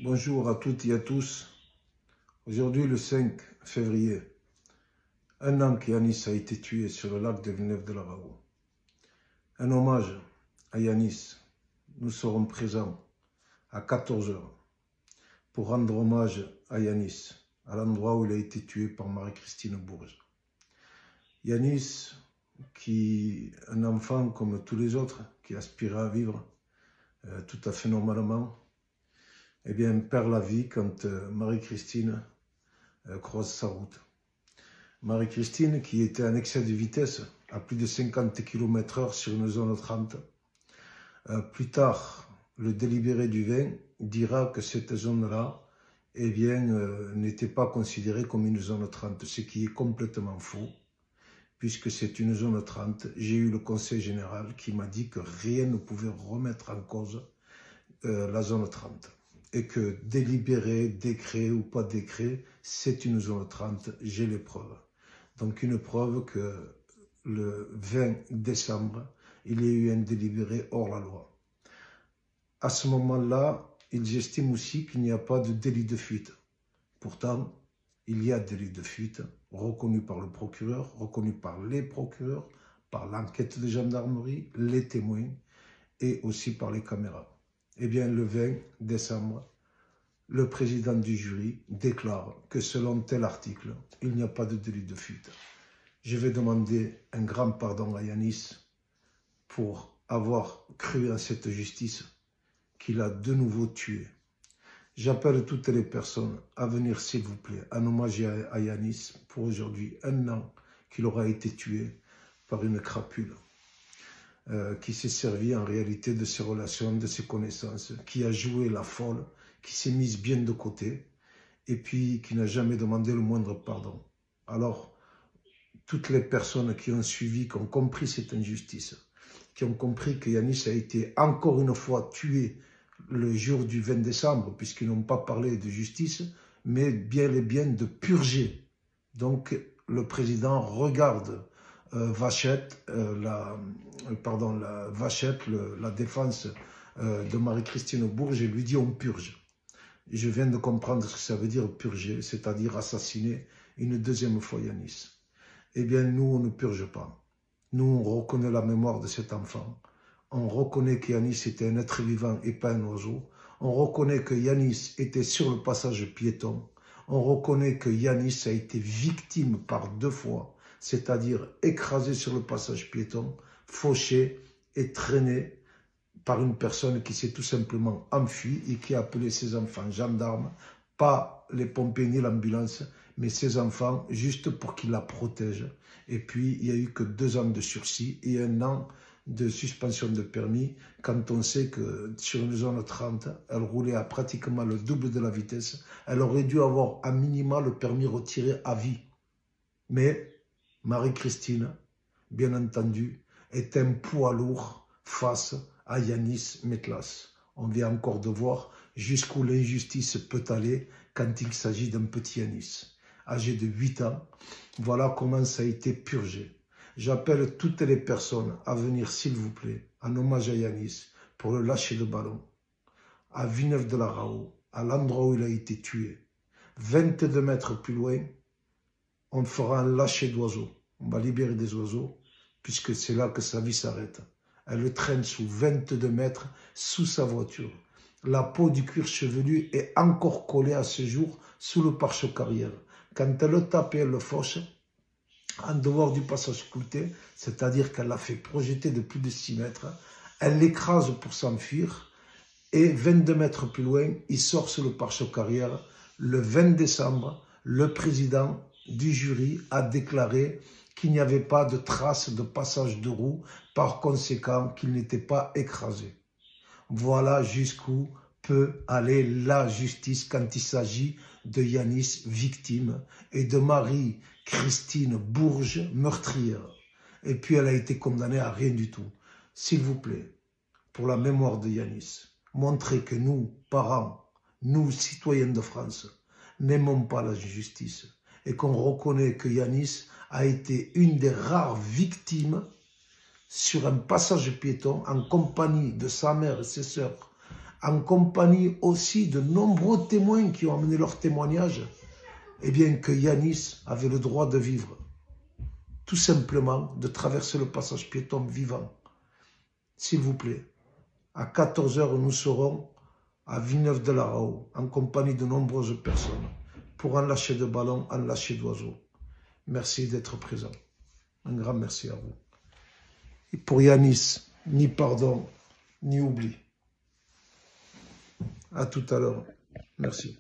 Bonjour à toutes et à tous. Aujourd'hui, le 5 février, un an qu'Yanis a été tué sur le lac de Villeneuve-de-la-Raho. Un hommage à Yanis. Nous serons présents à 14 h pour rendre hommage à Yanis, à l'endroit où il a été tué par Marie-Christine Bourges. Yanis, un enfant comme tous les autres, qui aspirait à vivre tout à fait normalement, eh bien, perd la vie quand Marie-Christine croise sa route. Marie-Christine, qui était en excès de vitesse à plus de 50 km/h sur une zone 30, plus tard, le délibéré du vin dira que cette zone-là eh n'était pas considérée comme une zone 30, ce qui est complètement faux, puisque c'est une zone 30. J'ai eu le conseil général qui m'a dit que rien ne pouvait remettre en cause la zone 30. Et que délibéré, décret ou pas décret, c'est une zone 30, j'ai les preuves. Donc une preuve que le 20 décembre, il y a eu un délibéré hors la loi. À ce moment-là, ils estiment aussi qu'il n'y a pas de délit de fuite. Pourtant, il y a délit de fuite reconnu par le procureur, reconnu par les procureurs, par l'enquête de gendarmerie, les témoins et aussi par les caméras. Eh bien, le 20 décembre, le président du jury déclare que selon tel article, il n'y a pas de délit de fuite. Je vais demander un grand pardon à Yanis pour avoir cru en cette justice qu'il a de nouveau tué. J'appelle toutes les personnes à venir, s'il vous plaît, en hommage à Yanis pour aujourd'hui, un an qu'il aura été tué par une crapule. Qui s'est servi en réalité de ses relations, de ses connaissances, qui a joué la folle, qui s'est mise bien de côté, et puis qui n'a jamais demandé le moindre pardon. Alors, toutes les personnes qui ont suivi, qui ont compris cette injustice, qui ont compris que Yanis a été encore une fois tué le jour du 20 décembre, puisqu'ils n'ont pas parlé de justice, mais bien et bien de purger. Donc, le président regarde Vachette, la défense de Marie-Christine Bourges, et lui dit on purge. Je viens de comprendre ce que ça veut dire purger, c'est-à-dire assassiner une deuxième fois Yanis. Eh bien, nous, on ne purge pas. Nous, on reconnaît la mémoire de cet enfant. On reconnaît que Yanis était un être vivant et pas un oiseau. On reconnaît que Yanis était sur le passage piéton. On reconnaît que Yanis a été victime par 2 fois, c'est-à-dire écrasé sur le passage piéton, fauché et traîné par une personne qui s'est tout simplement enfuie et qui a appelé ses enfants gendarmes, pas les pompiers ni l'ambulance, mais ses enfants, juste pour qu'ils la protègent. Et puis, il n'y a eu que 2 ans de sursis et 1 an de suspension de permis, quand on sait que sur une zone 30, elle roulait à pratiquement le double de la vitesse. Elle aurait dû avoir à minima le permis retiré à vie. Mais Marie-Christine, bien entendu, est un poids lourd face à Yanis Metlas. On vient encore de voir jusqu'où l'injustice peut aller quand il s'agit d'un petit Yanis. Âgé de 8 ans, voilà comment ça a été purgé. J'appelle toutes les personnes à venir, s'il vous plaît, en hommage à Yanis, pour le lâcher de ballon, à Villeneuve-de-la-Raho, à l'endroit où il a été tué. 22 mètres plus loin, on fera un lâcher d'oiseaux. On va libérer des oiseaux, puisque c'est là que sa vie s'arrête. Elle le traîne sous 22 mètres, sous sa voiture. La peau du cuir chevelu est encore collée à ce jour sous le pare-choc arrière. Quand elle le tape et elle le fauche, en dehors du passage clouté, c'est-à-dire qu'elle l'a fait projeter de plus de 6 mètres, elle l'écrase pour s'enfuir, et 22 mètres plus loin, il sort sur le pare-choc arrière. Le 20 décembre, le président du jury a déclaré qu'il n'y avait pas de traces de passage de roue, par conséquent qu'il n'était pas écrasé. Voilà jusqu'où peut aller la justice quand il s'agit de Yanis, victime, et de Marie-Christine Bourges, meurtrière. Et puis elle a été condamnée à rien du tout. S'il vous plaît, pour la mémoire de Yanis, montrez que nous, parents, nous, citoyens de France, n'aimons pas la justice et qu'on reconnaît que Yanis a été une des rares victimes sur un passage piéton en compagnie de sa mère et ses sœurs en compagnie aussi de nombreux témoins qui ont amené leur témoignage, eh bien que Yanis avait le droit de vivre. Tout simplement, de traverser le passage piéton vivant. S'il vous plaît, à 14 h, nous serons à Villeneuve-de-la-Raho, en compagnie de nombreuses personnes, pour en lâcher de ballons, en lâcher d'oiseaux. Merci d'être présent. Un grand merci à vous. Et pour Yanis, ni pardon, ni oubli. À tout à l'heure. Merci.